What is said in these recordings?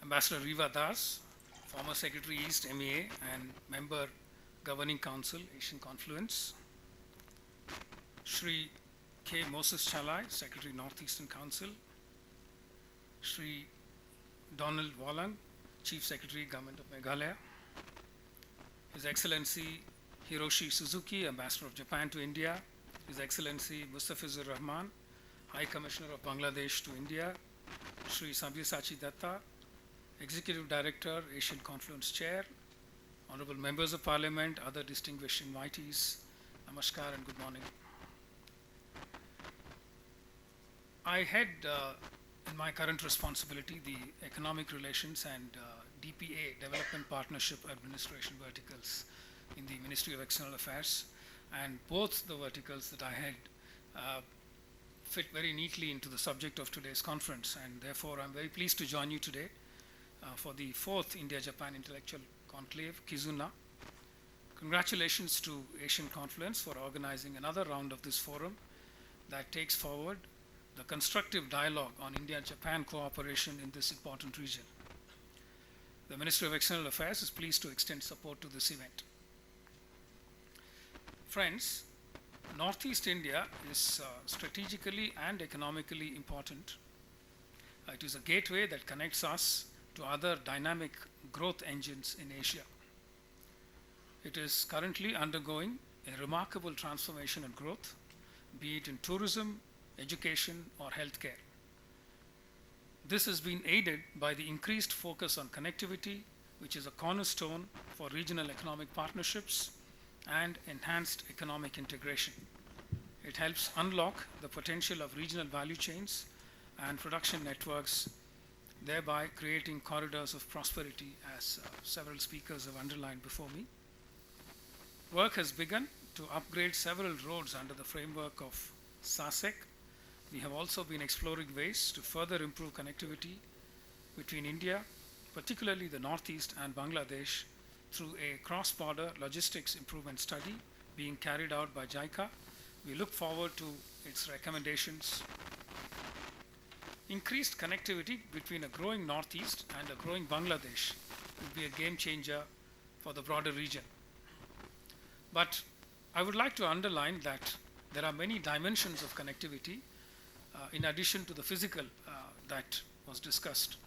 Ambassador Riva Das, former Secretary East MEA and member Governing Council Asian Confluence. Shri K. Moses Chalai, Secretary Northeastern Council. Shri Donald Wallang, Chief Secretary Government of Meghalaya. His Excellency Hiroshi Suzuki, Ambassador of Japan to India. His Excellency Mustafizur Rahman, High Commissioner of Bangladesh to India. Shri Sabyasachi Datta, Executive Director, Asian Confluence Chair. Honorable Members of Parliament, other distinguished invitees, Namaskar and good morning. I head in my current responsibility the Economic Relations and DPA, Development Partnership Administration verticals in the Ministry of External Affairs, and both the verticals that I head fit very neatly into the subject of today's conference, and therefore I'm very pleased to join you today for the 4th India-Japan Intellectual Conclave, KIZUNA. Congratulations to Asian Confluence for organizing another round of this forum that takes forward the constructive dialogue on India-Japan cooperation in this important region. The Ministry of External Affairs is pleased to extend support to this event. Friends, Northeast India is strategically and economically important. It is a gateway that connects us to other dynamic growth engines in Asia. It is currently undergoing a remarkable transformation and growth, be it in tourism, education, or healthcare. This has been aided by the increased focus on connectivity, which is a cornerstone for regional economic partnerships and enhanced economic integration. It helps unlock the potential of regional value chains and production networks, thereby creating corridors of prosperity, as several speakers have underlined before me. Work has begun to upgrade several roads under the framework of SASEC. We have also been exploring ways to further improve connectivity between India, particularly the Northeast, and Bangladesh through a cross-border logistics improvement study being carried out by JICA. We look forward to its recommendations. Increased connectivity between a growing Northeast and a growing Bangladesh will be a game changer for the broader region. But I would like to underline that there are many dimensions of connectivity in addition to the physical that was discussed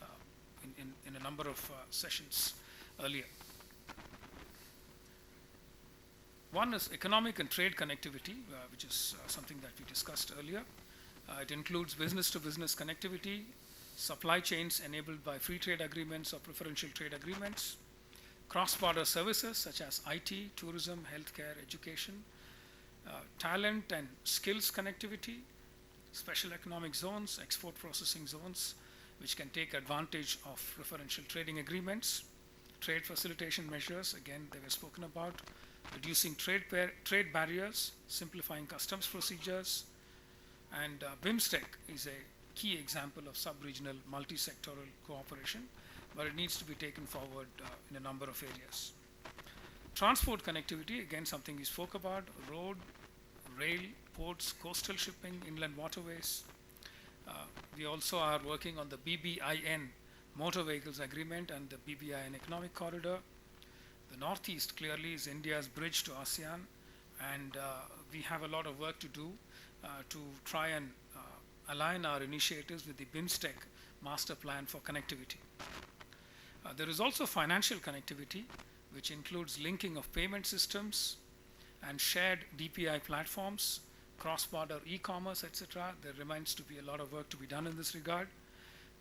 in a number of sessions earlier. One is economic and trade connectivity, which is something that we discussed earlier. It includes business-to-business connectivity, supply chains enabled by free trade agreements or preferential trade agreements, cross-border services such as IT, tourism, healthcare, education, talent and skills connectivity, special economic zones, export processing zones, which can take advantage of preferential trading agreements, trade facilitation measures, again they were spoken about, reducing trade barriers, simplifying customs procedures, and BIMSTEC is a key example of sub-regional multi-sectoral cooperation, but it needs to be taken forward in a number of areas. Transport connectivity, again something we spoke about, road, rail, ports, coastal shipping, inland waterways. We also are working on the BBIN motor vehicles agreement and the BBIN economic corridor. The Northeast clearly is India's bridge to ASEAN, and we have a lot of work to do to try and align our initiatives with the BIMSTEC master plan for connectivity. There is also financial connectivity, which includes linking of payment systems and shared DPI platforms, cross-border e-commerce, etc. There remains to be a lot of work to be done in this regard.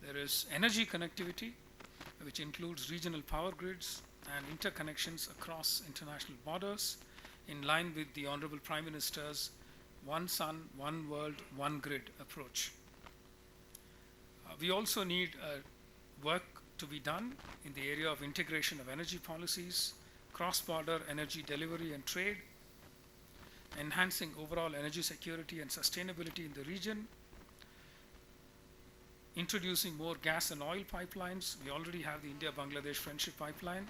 There is energy connectivity, which includes regional power grids and interconnections across international borders, in line with the Honorable Prime Minister's One Sun, One World, One Grid approach. We also need work to be done in the area of integration of energy policies, cross-border energy delivery and trade, enhancing overall energy security and sustainability in the region, introducing more gas and oil pipelines. We already have the India-Bangladesh Friendship Pipeline.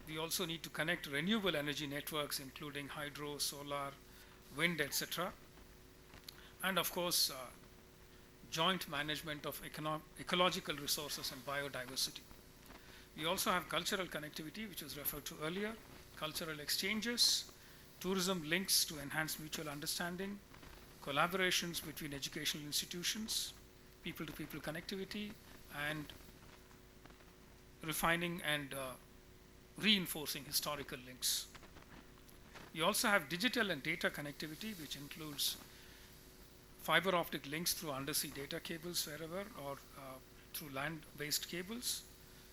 We also need to connect renewable energy networks, including hydro, solar, wind, etc. And of course, joint management of ecological resources and biodiversity. We also have cultural connectivity, which was referred to earlier, cultural exchanges, tourism links to enhance mutual understanding, collaborations between educational institutions, people-to-people connectivity, and refining and reinforcing historical links. We also have digital and data connectivity, which includes fiber optic links through undersea data cables wherever, or through land-based cables,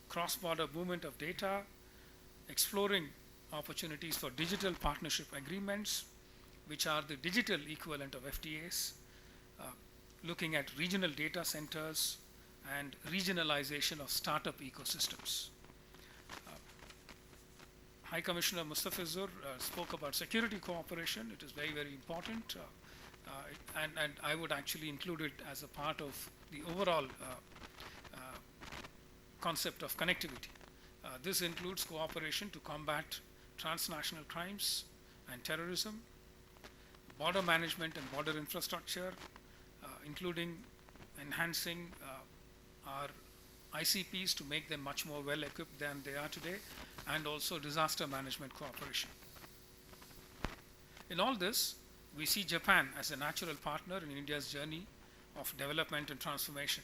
cross-border movement of data, exploring opportunities for digital partnership agreements, which are the digital equivalent of FTAs, looking at regional data centers and regionalization of startup ecosystems. High Commissioner Mustafizur spoke about security cooperation. It is very, very important, and I would actually include it as a part of the overall concept of connectivity. This includes cooperation to combat transnational crimes and terrorism, border management and border infrastructure, including enhancing our ICPs to make them much more well equipped than they are today, and also disaster management cooperation. In all this, we see Japan as a natural partner in India's journey of development and transformation.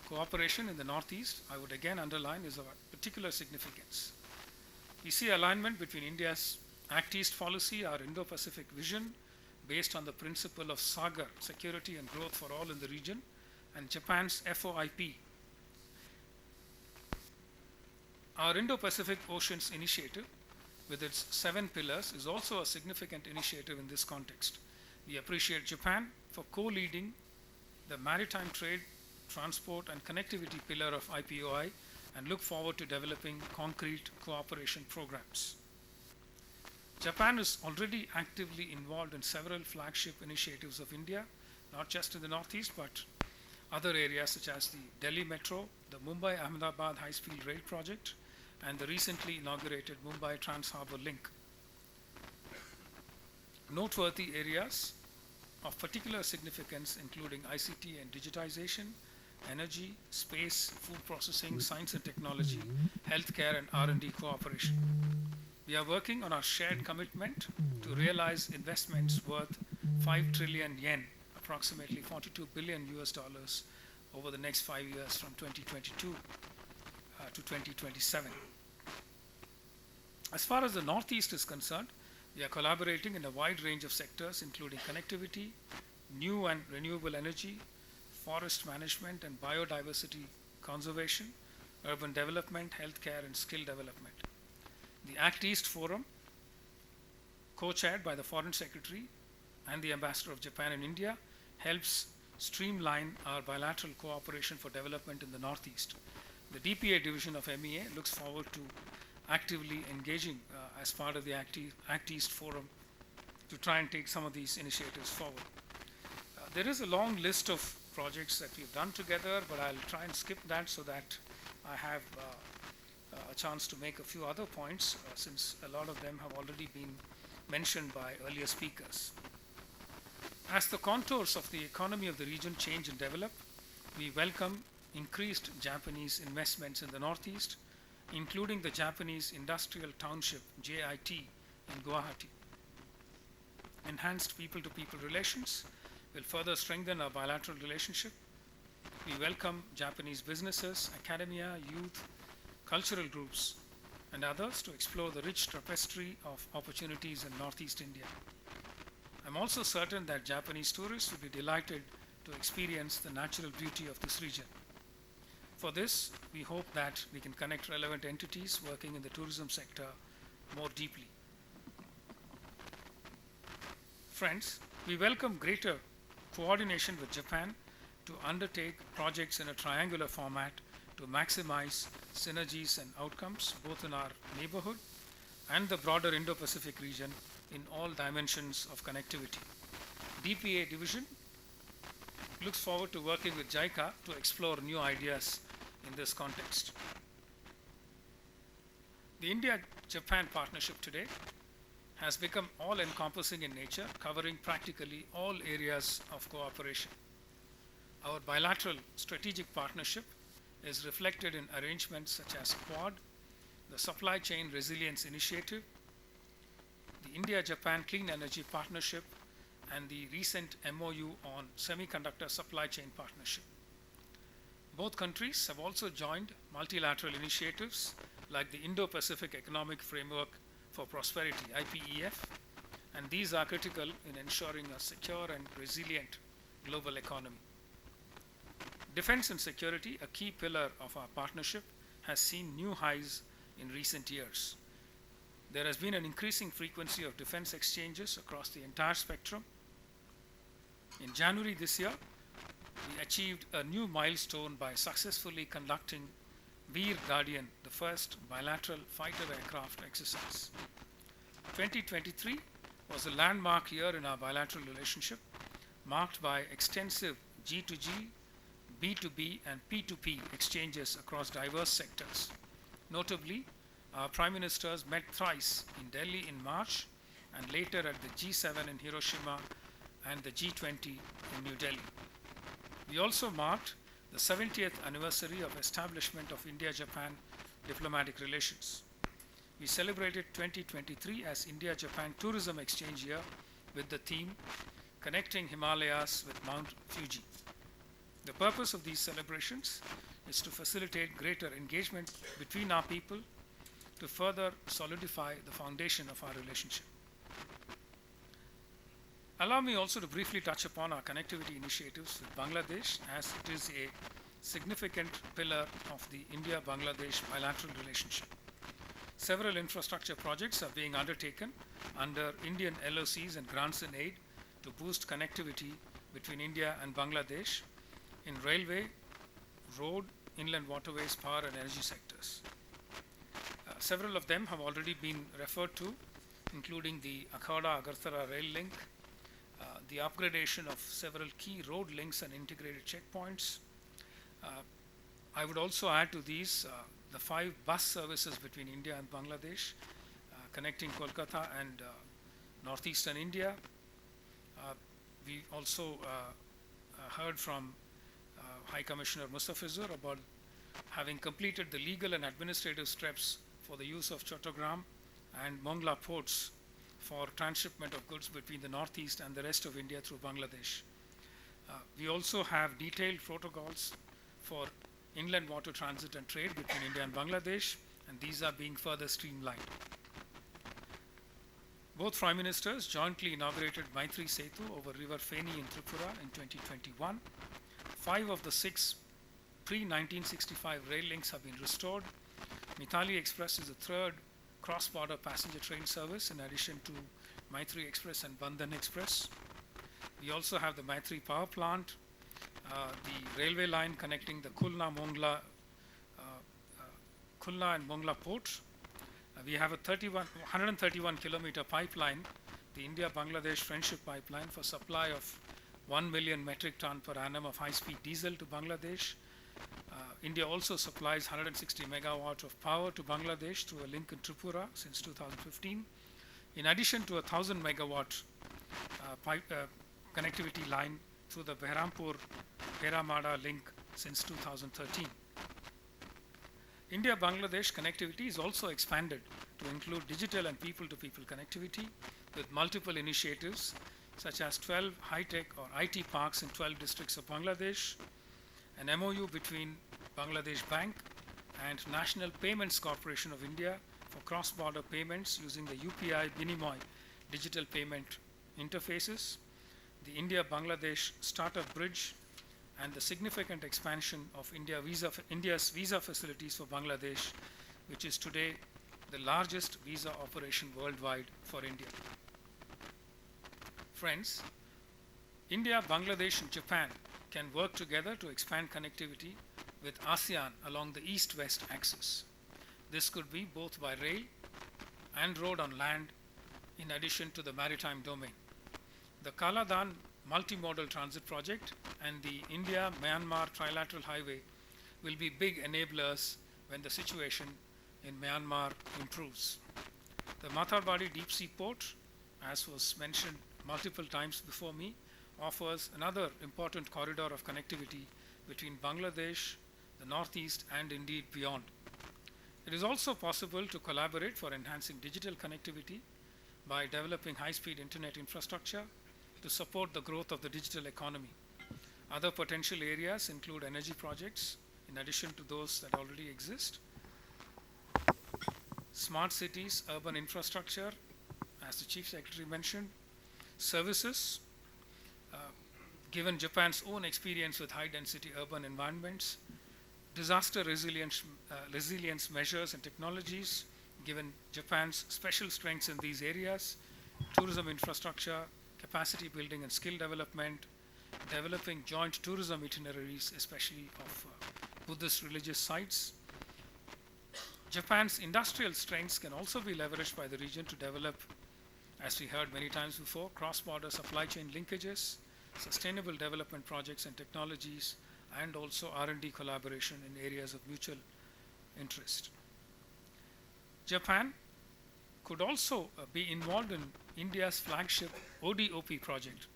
Cooperation in the Northeast, I would again underline, is of particular significance. We see alignment between India's Act East policy, our Indo-Pacific vision, based on the principle of SAGAR, security and growth for all in the region, and Japan's FOIP. Our Indo-Pacific Oceans Initiative, with its 7 pillars, is also a significant initiative in this context. We appreciate Japan for co-leading the maritime trade, transport and connectivity pillar of IPOI, and look forward to developing concrete cooperation programs. Japan is already actively involved in several flagship initiatives of India, not just in the Northeast, but other areas such as the Delhi Metro, the Mumbai-Ahmedabad high-speed rail project, and the recently inaugurated Mumbai Trans-Harbour Link. Noteworthy areas of particular significance including ICT and digitization, energy, space, food processing, science and technology, healthcare and R&D cooperation. We are working on our shared commitment to realize investments worth 5 trillion yen, approximately $42 billion over the next 5 years from 2022 to 2027. As far as the Northeast is concerned, we are collaborating in a wide range of sectors, including connectivity, new and renewable energy, forest management and biodiversity conservation, urban development, healthcare and skill development. The Act East Forum, co-chaired by the Foreign Secretary and the Ambassador of Japan in India, helps streamline our bilateral cooperation for development in the Northeast. The DPA division of MEA looks forward to actively engaging as part of the Act East Forum to try and take some of these initiatives forward. There is a long list of projects that we've done together, but I'll try and skip that so that I have a chance to make a few other points, since a lot of them have already been mentioned by earlier speakers. As the contours of the economy of the region change and develop, we welcome increased Japanese investments in the Northeast, including the Japanese Industrial Township JIT in Guwahati. Enhanced people-to-people relations will further strengthen our bilateral relationship. We welcome Japanese businesses, academia, youth, cultural groups, and others to explore the rich tapestry of opportunities in Northeast India. I'm also certain that Japanese tourists will be delighted to experience the natural beauty of this region. For this, we hope that we can connect relevant entities working in the tourism sector more deeply. Friends, we welcome greater coordination with Japan to undertake projects in a triangular format to maximize synergies and outcomes both in our neighborhood and the broader Indo-Pacific region in all dimensions of connectivity. DPA division looks forward to working with JICA to explore new ideas in this context. The India-Japan partnership today has become all-encompassing in nature, covering practically all areas of cooperation. Our bilateral strategic partnership is reflected in arrangements such as Quad, the Supply Chain Resilience Initiative, the India-Japan Clean Energy Partnership, and the recent MOU on Semiconductor Supply Chain Partnership. Both countries have also joined multilateral initiatives like the Indo-Pacific Economic Framework for Prosperity, IPEF, and these are critical in ensuring a secure and resilient global economy. Defense and security, a key pillar of our partnership, has seen new highs in recent years. There has been an increasing frequency of defense exchanges across the entire spectrum. In January this year, we achieved a new milestone by successfully conducting Veer Guardian, the first bilateral fighter aircraft exercise. 2023 was a landmark year in our bilateral relationship, marked by extensive G2G, B2B, and P2P exchanges across diverse sectors. Notably, our Prime Ministers met thrice in Delhi in March and later at the G7 in Hiroshima and the G20 in New Delhi. We also marked the 70th anniversary of establishment of India-Japan diplomatic relations. We celebrated 2023 as India-Japan Tourism Exchange Year with the theme Connecting Himalayas with Mount Fuji. The purpose of these celebrations is to facilitate greater engagement between our people to further solidify the foundation of our relationship. Allow me also to briefly touch upon our connectivity initiatives with Bangladesh, as it is a significant pillar of the India-Bangladesh bilateral relationship. Several infrastructure projects are being undertaken under Indian LOCs and grants in aid to boost connectivity between India and Bangladesh in railway, road, inland waterways, power and energy sectors. Several of them have already been referred to, including the Akauda-Agartala rail link, the upgradation of several key road links and integrated checkpoints. I would also add to these the 5 bus services between India and Bangladesh, connecting Kolkata and northeastern India. We also heard from High Commissioner Mustafizur about having completed the legal and administrative steps for the use of Chattogram and Mongla ports for transshipment of goods between the northeast and the rest of India through Bangladesh. We also have detailed protocols for inland water transit and trade between India and Bangladesh, and these are being further streamlined. Both Prime Ministers jointly inaugurated Maitri Setu over River Feni in Tripura in 2021. 5 of the 6 pre-1965 rail links have been restored. Mithali Express is the third cross-border passenger train service in addition to Maitri Express and Bandhan Express. We also have the Maitri power plant, the railway line connecting the Khulna and Mongla port. We have a 131 kilometer pipeline, the India-Bangladesh Friendship Pipeline, for supply of 1 million metric ton per annum of high-speed diesel to Bangladesh. India also supplies 160 megawatt of power to Bangladesh through a link in Tripura since 2015, in addition to a 1000 megawatt connectivity line through the Behrampur-Peramada link since 2013. India-Bangladesh connectivity is also expanded to include digital and people-to-people connectivity with multiple initiatives such as 12 high-tech or IT parks in 12 districts of Bangladesh, an MOU between Bangladesh Bank and National Payments Corporation of India for cross-border payments using the UPI Binimoy digital payment interfaces, the India-Bangladesh Startup Bridge, and the significant expansion of India's visa facilities for Bangladesh, which is today the largest visa operation worldwide for India. Friends, India, Bangladesh, and Japan can work together to expand connectivity with ASEAN along the east-west axis. This could be both by rail and road on land, in addition to the maritime domain. The Kaladan multimodal transit project and the India-Myanmar trilateral highway will be big enablers when the situation in Myanmar improves. The Matharbadi deep sea port, as was mentioned multiple times before me, offers another important corridor of connectivity between Bangladesh, the Northeast, and indeed beyond. It is also possible to collaborate for enhancing digital connectivity by developing high-speed internet infrastructure to support the growth of the digital economy. Other potential areas include energy projects, in addition to those that already exist, smart cities, urban infrastructure, as the Chief Secretary mentioned, services, given Japan's own experience with high-density urban environments, disaster resilience measures and technologies, given Japan's special strengths in these areas, tourism infrastructure, capacity building and skill development, developing joint tourism itineraries, especially of Buddhist religious sites. Japan's industrial strengths can also be leveraged by the region to develop, as we heard many times before, cross-border supply chain linkages, sustainable development projects and technologies, and also R&D collaboration in areas of mutual interest. Japan could also be involved in India's flagship ODOP project,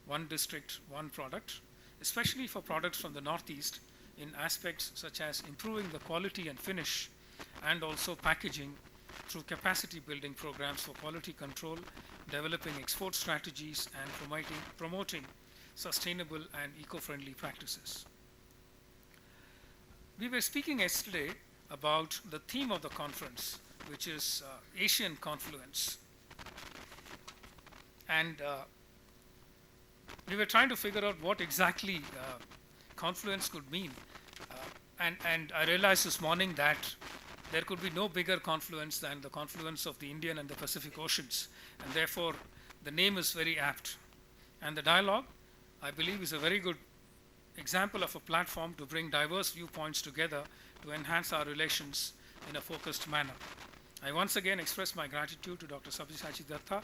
One District, One Product, especially for products from the Northeast in aspects such as improving the quality and finish and also packaging through capacity building programs for quality control, developing export strategies, and promoting sustainable and eco-friendly practices. We were speaking yesterday about the theme of the conference, which is Asian confluence. And we were trying to figure out what exactly confluence could mean. And I realized this morning that there could be no bigger confluence than the confluence of the Indian and the Pacific Oceans. And therefore, the name is very apt. And the dialogue, I believe, is a very good example of a platform to bring diverse viewpoints together to enhance our relations in a focused manner. I once again express my gratitude to Dr. Sabyasachi Datta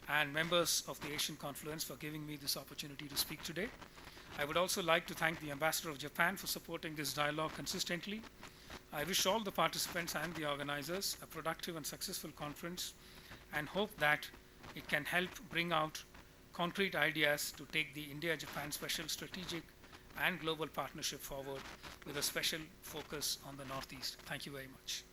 and members of the Asian Confluence for giving me this opportunity to speak today. I would also like to thank the Ambassador of Japan for supporting this dialogue consistently. I wish all the participants and the organizers a productive and successful conference and hope that it can help bring out concrete ideas to take the India-Japan special strategic and global partnership forward with a special focus on the Northeast. Thank you very much.